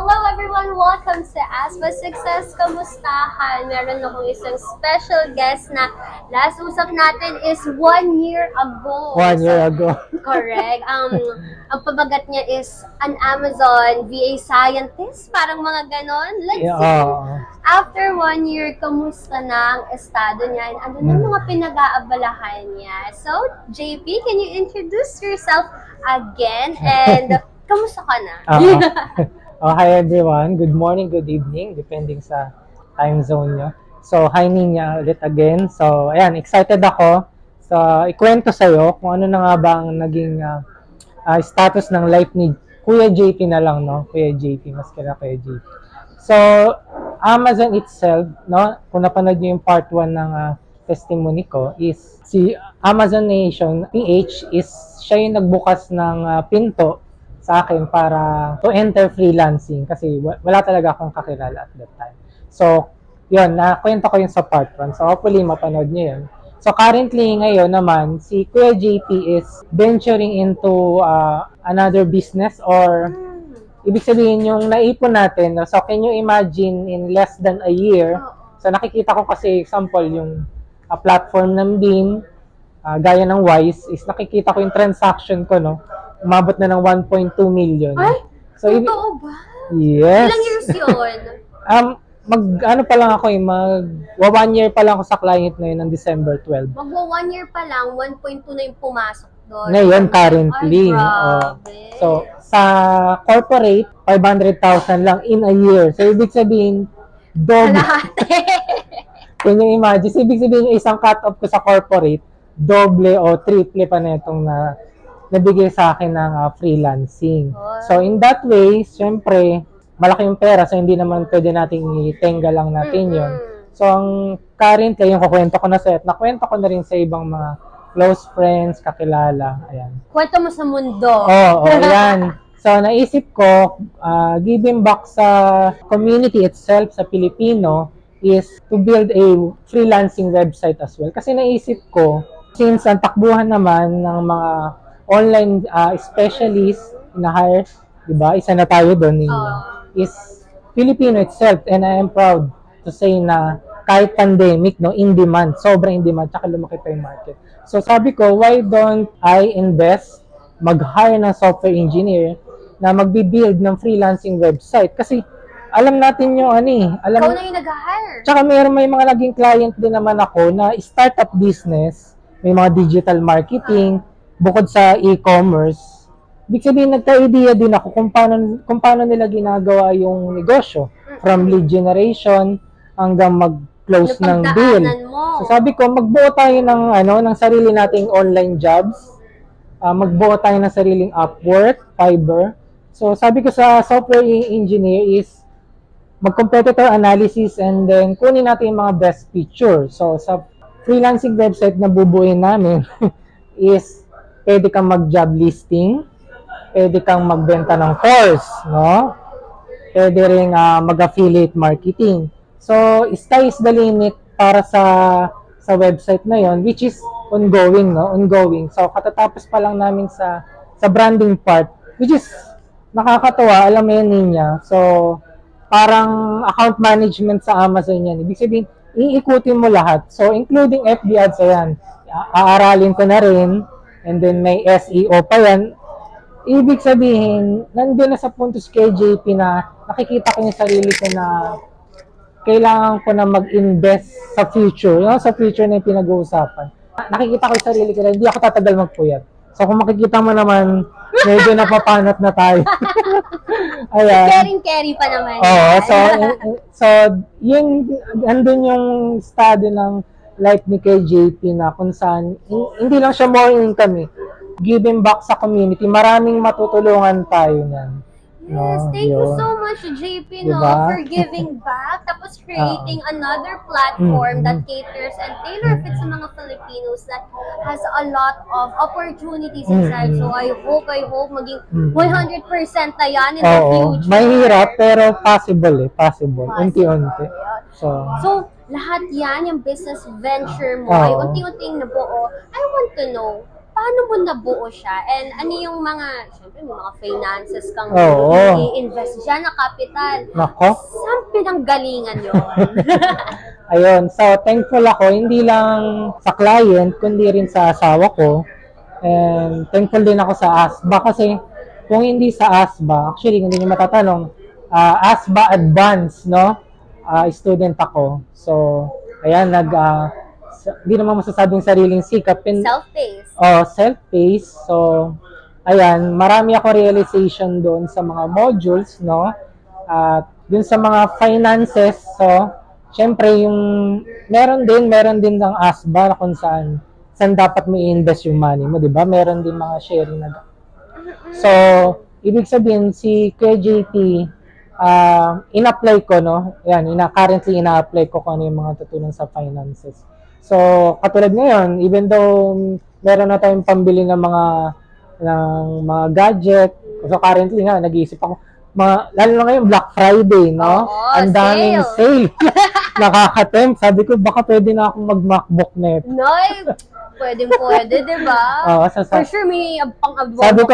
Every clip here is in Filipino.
Hello everyone! Welcome sa Aspa Success Kamustahan? Meron akong isang special guest na last usap natin is 1 year ago. 1 year ago. Correct. Ang pabagat niya is an Amazon VA scientist, parang mga ganon. Let's see. After 1 year, kamusta na ang estado niya? And ano na mga pinag-aabalahan niya? So, JP, can you introduce yourself again? And kamusta ka na? Hi everyone. Good morning, good evening, depending sa time zone nyo. So, hi Ninya ulit again. So, ayan, excited ako. So, ikwento sa'yo kung ano na nga ba ang naging status ng life ni Kuya JP na lang, no? Kuya JP, mas kaya Kuya JP. So, Amazon itself, no? Kung napanood nyo yung part 1 ng testimony ko, is si Amazon Nation PH is siya yung nagbukas ng pinto sa akin para to enter freelancing kasi wala talaga akong kakilala at that time. So, yun, nakwento ko yun sa part 1. So, hopefully, mapanood nyo yun. So, currently, ngayon naman, si Kuya JP is venturing into another business or ibig sabihin yung naipon natin. So, can you imagine in less than a year? So, nakikita ko kasi example yung platform ng Bean, gaya ng Wise, is nakikita ko yung transaction ko, no? Umabot na ng 1.2 million. Ay? So, totoo ba? Yes. Ilang years yun? Ano pa lang ako 1 year pa lang ako sa client na yun ng December 12. Magwa 1 year pa lang, 1.2 na yung pumasok doon. Ngayon, currently. Ay, grabe. So, sa corporate, 500,000 lang in a year. So, ibig sabihin, double. Can you imagine? So, ibig sabihin, yung isang cut-off ko sa corporate, doble o triple pa na itong nabigay sa akin ng freelancing. So, in that way, syempre, malaki yung pera, so hindi naman pwede nating itenga lang natin yun. So, ang currently, yung kukwento ko na set, nakwento ko na rin sa ibang mga close friends, kakilala, ayan. Kwento mo sa mundo. Oo, ayan. So, naisip ko, giving back sa community itself, sa Pilipino, is to build a freelancing website as well. Kasi naisip ko, since ang takbuhan naman ng mga online specialist na hire, diba? Isa na tayo doon is Filipino itself, and I am proud to say na kahit pandemic, no, in demand, sobrang in demand, tsaka lumaki pa yung market. So sabi ko, why don't I invest, mag-hire ng software engineer na magbi-build ng freelancing website? Kasi alam natin yung ikaw na yung nag-hire. Tsaka may mga naging client din naman ako na startup business, may mga digital marketing, bukod sa e-commerce. Ibig sabihin, nagka-idea din ako kung paano nila ginagawa yung negosyo. From lead generation hanggang mag-close ng deal. So sabi ko, magbuo tayo ng sarili nating online jobs. Magbuo tayo ng sariling Upwork, Fiverr. So sabi ko sa software engineer is mag-competitor analysis and then kunin natin yung mga best feature. So sa freelancing website na bubuuin namin is pwede kang mag-job listing, pwede kang magbenta ng course, no? Pwede rin mag-affiliate marketing. So, sky is the limit para sa website na yon, which is ongoing, no? Ongoing. So, katatapos pa lang namin sa branding part, which is nakakatawa, alam mo yun niya. So, parang account management sa Amazon yan. Ibig sabihin, iikutin mo lahat. So, including FB ads, ayan. Aaralin ko na rin. And then may SEO pa yan. Ibig sabihin, nandun na sa punto kay JP na nakikita ko yung sarili ko na kailangan ko na mag-invest sa future. Yung sa future na yung pinag-uusapan. Nakikita ko yung sarili ko na hindi ako tatagal magpuyat. So kung makikita mo naman, medyo napapanat na tayo. Ayan. Caring-carry pa naman. Oo, so yun, andun yung estado ng life ni kay JP na kung saan, hindi lang siya more income giving back sa community, maraming matutulungan tayo niyan. Yes, thank you so much, JP, diba? For giving back, tapos creating another platform that caters and tailor-fits sa mga Filipinos that has a lot of opportunities inside. So I hope maging 100% na yan in the future. Mahirap, pero possible possible. Unti-unti. So, lahat yan, yung business venture mo, ay unti-unting nabuo. I want to know, paano mo nabuo siya? And ano yung mga, syempre, may mga finances kang i-invest dyan na capital. Nako. Saan pinanggalingan yun? Ayun, so thankful ako, hindi lang sa client, kundi rin sa asawa ko. And thankful din ako sa ASBA kasi kung hindi sa ASBA, actually, hindi nyo matatanong, ASBA Advance, no? Student ako. So, ayan, hindi naman masasabing sariling sikap. Self-paced. Self-paced. So, ayan, marami ako realization doon sa mga modules, no? At doon sa mga finances, so, syempre, meron din ng ASBA kung saan dapat mo i-invest yung money mo, di ba? Meron din mga sharing na. So, ibig sabihin, si KJT, in-apply ko, no? Yan, currently ina-apply ko kung ano yung mga tutulong sa finances. So, katulad ngayon, even though meron na tayong pambili ng mga gadget, so currently nga, nag-iisip ako, lalo na ngayon, Black Friday, no? Ang daming sale. Nakaka-tempt. Sabi ko, baka pwede na akong mag-MacBook net. Noy, pwede, di ba? For sure, may pang-absorb. Sabi ko,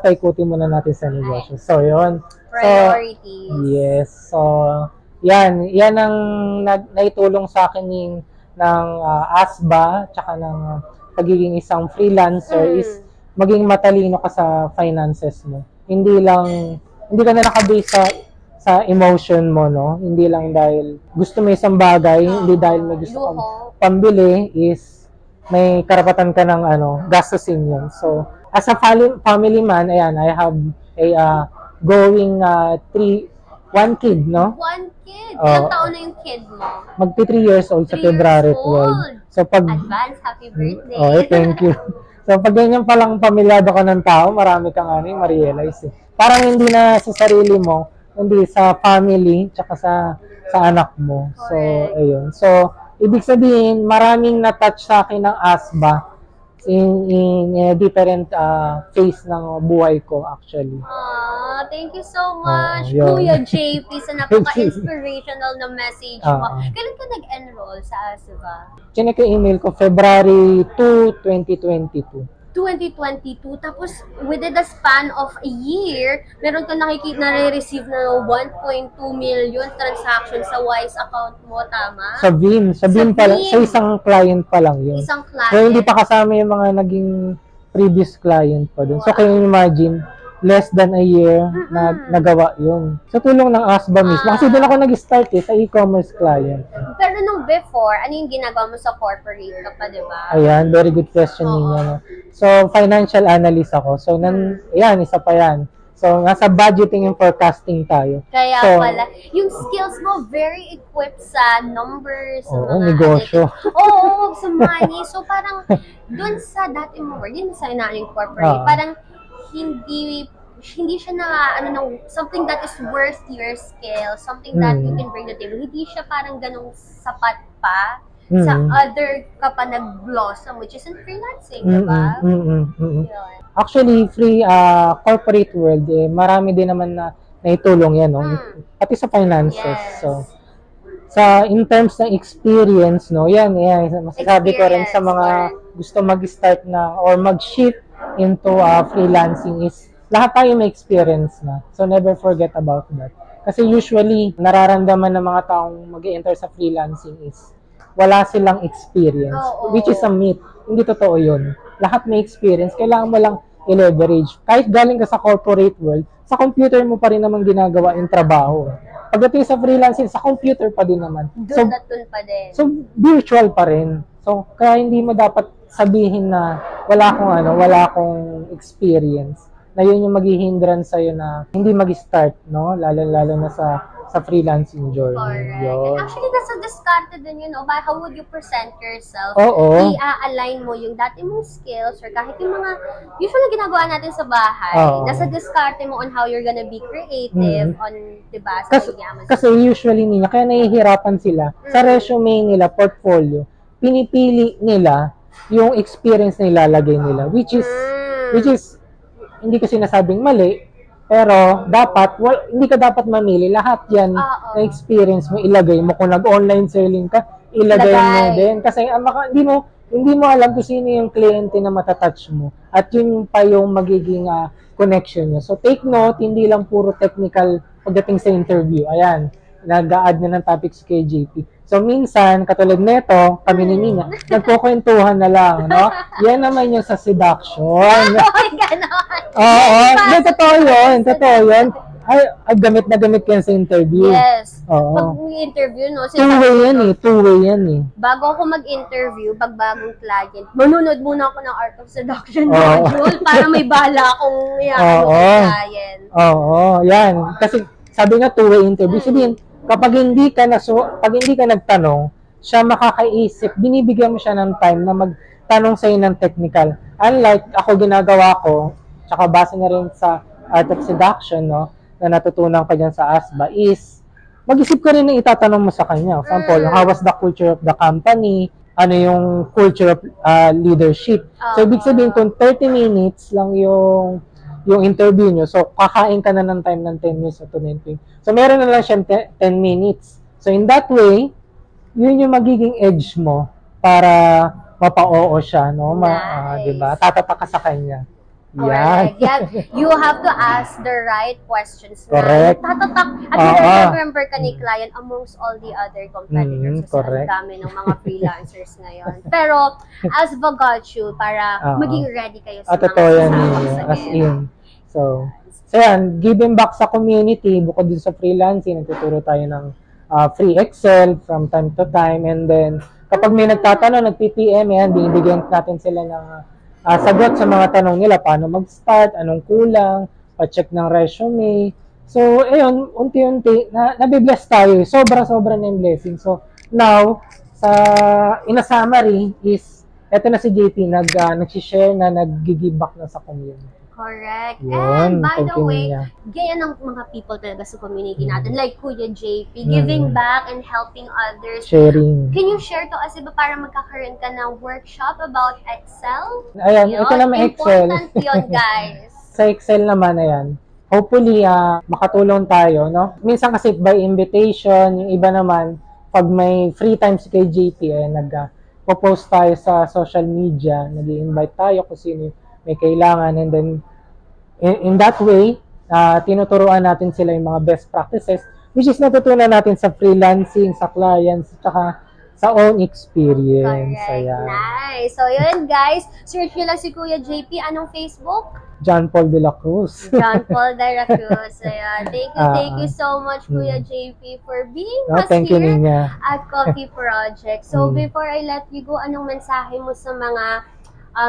paikutin muna natin sa negosyo. So, yun. Priorities. So, yes. So, yan ang naitulong sa akin ng ASBA, tsaka ng pagiging isang freelancer is maging matalino ka sa finances mo. Hindi ka na nakabase sa emotion mo, no? Hindi lang dahil gusto mo isang bagay, hindi dahil may gusto kang pambili is may karapatan ka ng gastusin yun. So, as a family man, ayan, I have a going one kid, no? One kid? Ilang taon na yung kid mo? Magti 3 years old sa February 12. So, Advance, happy birthday. Thank you. So, pag ganyan palang pamilyado ka ng tao, marami kang ma-realize. Parang hindi na sa sarili mo, hindi sa family, tsaka sa anak mo. So, ayun. So, ibig sabihin, maraming na-touch sa akin ng ASBA in a different phase ng buhay ko, actually. Thank you so much, Kuya JP, sa napaka-inspirational na message mo. Kailan ka nag-enroll sa ASBA? Chinek yung email ko, February 2, 2022. 2022, tapos within the span of a year, meron ka nare-receive na 1.2 million transactions sa Wise account mo, tama? Sa Beam pala, sa isang client pa lang yun. Isang client. So, hindi pa kasama yung mga naging previous client pa dun. So, can you imagine, less than a year na nagawa yun. Sa tulong ng ASBA mismo. Kasi doon ako nag-start sa e-commerce client. Pero nung before, ano yung ginagawa mo sa corporate ka pa, di ba? Ayan, very good question ninyo. No? So, financial analyst ako. So, yan, isa pa yan. So, nasa budgeting and forecasting tayo. Kaya pala, yung skills mo very equipped sa numbers, mga negosyo. Sa money. So, parang doon sa dati mo work, yun sa inaaning corporate, parang hindi siya na something that is worth your skill, something that you can bring to the table. Hindi siya parang ganong sapat pa sa other ka pa nag-blossom, which is in freelancing, diba? Actually, corporate world, marami din naman na naitulong yan, no? Pati sa finances. Yes. So, in terms ng experience, no, yan, masasabi ko rin sa mga gusto mag-start na or mag-shift into freelancing is lahat tayo may experience na. So, never forget about that. Kasi usually, nararamdaman ng mga taong mag-enter sa freelancing is wala silang experience, which is a myth. Hindi totoo yun. Lahat may experience. Kailangan mo lang i-leverage. Kahit galing ka sa corporate world, sa computer mo pa rin naman ginagawa yung trabaho. Pagdating sa freelancing, sa computer pa din naman. Doon pa din. So, virtual pa rin. So, kaya hindi mo dapat sabihin na wala akong experience. Na yun yung maghihindran sa'yo na hindi mag-start, no? Lalo na sa freelancing journey. Correct. And actually, nasa diskarte din yun, no? How would you present yourself? I-align mo yung dati mong skills or kahit yung mga usually ginagawa natin sa bahay. Nasa diskarte mo on how you're gonna be creative on, diba, sa kasi usually nila, kaya nahihirapan sila sa resume nila, portfolio, pinipili nila yung experience na ilalagay nila, which is hindi ko sinasabing mali, pero hindi ka dapat mamili. Lahat yan na experience mo, ilagay mo. Kung nag-online selling ka, ilagay mo din. Kasi hindi mo alam kung sino yung kliyente na matatouch mo. At yun pa yung magiging connection nyo. So take note, hindi lang puro technical pagdating sa interview. Ayan, nag-a-add na ng topics kay JP. So minsan, katulad nito, kami ni Nina, nagkukwentuhan na lang, no? Yan naman yung sa seduction. Oo, totoo yun. Ay, gamit na gamit yan sa interview. Yes. Oo. Pag interview, no? Two-way yan eh. Bago ako mag-interview, pag bagong client, manunod muna ako ng Art of Seduction module para may bala akong client. Oo, yan. Kasi sabi nga two-way interview. Sabihin, kapag hindi ka nagtanong, siya makakaisip, binibigyan mo siya ng time na magtanong sa'yo ng technical. Unlike ako ginagawa ko, tsaka base na rin sa Art of Seduction, no, na natutunan ko dyan sa ASBA, is mag-isip ka rin na itatanong mo sa kanya. For example, how was the culture of the company? Ano yung culture of leadership? So, ibig sabihin, kung 30 minutes lang yung interview nyo, so kakain ka na ng time ng 10 minutes o 20. So meron na lang siyang 10 minutes. So in that way, yun yung magiging edge mo para mapa-oo siya, no? Nice. Diba? Tatata ka sa kanya. Correct. Yeah. You have to ask the right questions. Correct. Tatatak. At remember ka ni client amongst all the other competitors. Correct. Ang dami ng mga freelancers ngayon. Pero, as got you, para maging ready kayo sa mga sasama. As in. So yan, giving back sa community, bukod din sa freelancing, nagtuturo tayo ng free Excel from time to time. And then, kapag may nagtatanong, nag-PPM, yan, binibigyan natin sila ng sagot sa mga tanong nila, paano mag-start, anong kulang, pa-check ng resume. So, ayun, unti-unti, nabibless tayo. Sobra-sobra na yung blessing. So, now, in a summary is, eto na si JP, nag-share na, nag-give back na sa community. Correct. Yun, and by the way, ganyan ang mga people talaga sa community natin. Like Kuya JP, giving back and helping others. Sharing. Can you share to us, iba para magkakaroon ka ng workshop about Excel? Ayan, ito naman Excel. Important yun, guys. Sa Excel naman, ayan. Hopefully, makatulong tayo, no? Minsan kasi by invitation, yung iba naman, pag may free time si kay JP, nag-post tayo sa social media, nag-i-invite tayo kung sino may kailangan, and then in that way, tinuturuan natin sila yung mga best practices, which is natutunan natin sa freelancing, sa clients, at sa own experience. Correct. Ayan. Nice. So yun guys, search nyo lang si Kuya JP. Anong Facebook? John Paul de la Cruz. John Paul de la Cruz. Ayan. Thank you so much, Kuya JP, for being us here at Coffee Project. So before I let you go, anong mensahe mo sa mga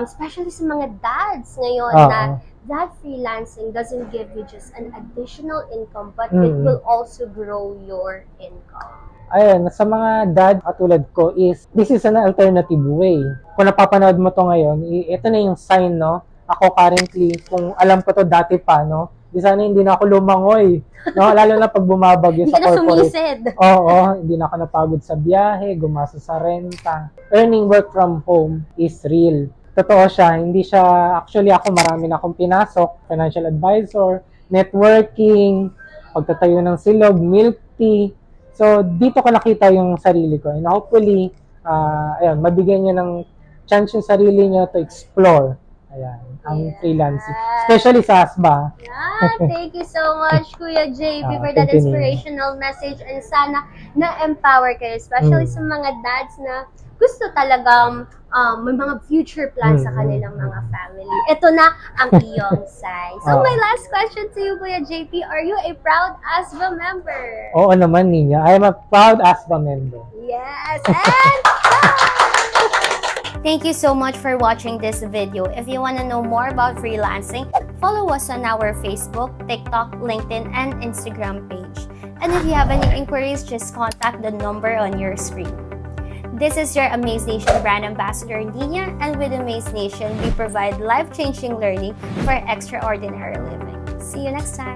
especially sa mga dads ngayon na that freelancing doesn't give you just an additional income, but it will also grow your income. Ayun, sa mga dad katulad ko is, this is an alternative way. Kung napapanood mo to ngayon, ito na yung sign, no? Ako currently, kung alam ko to dati pa, no? Di sana hindi na ako lumangoy. No? Lalo na pag bumabagyo sa corporate. Hindi na sumisid. Oo, hindi na ako napagod sa biyahe, gumasa sa renta. Earning work from home is real. Totoo siya, hindi siya, actually ako marami na akong pinasok, financial advisor, networking, pagtatayo ng silog, milk tea. So, dito ko nakita yung sarili ko. And hopefully, ayun, mabigyan nyo ng chance yung sarili nyo to explore. Ayan, ang freelancing. Especially sa ASBA. Yeah, thank you so much, Kuya JP, for that inspirational message. And sana na-empower kayo, especially sa mga dads na gusto talagang may mga future plans sa kanilang mga family. Ito na ang iyong sign. So my last question to you, Kuya JP, are you a proud ASBA member? Oo naman, Nina. I am a proud ASBA member. Yes, and thank you so much for watching this video. If you want to know more about freelancing, follow us on our Facebook, TikTok, LinkedIn, and Instagram page. And if you have any inquiries, just contact the number on your screen. This is your Amaze Nation brand ambassador, Nina, and with Amaze Nation, we provide life-changing learning for extraordinary living. See you next time.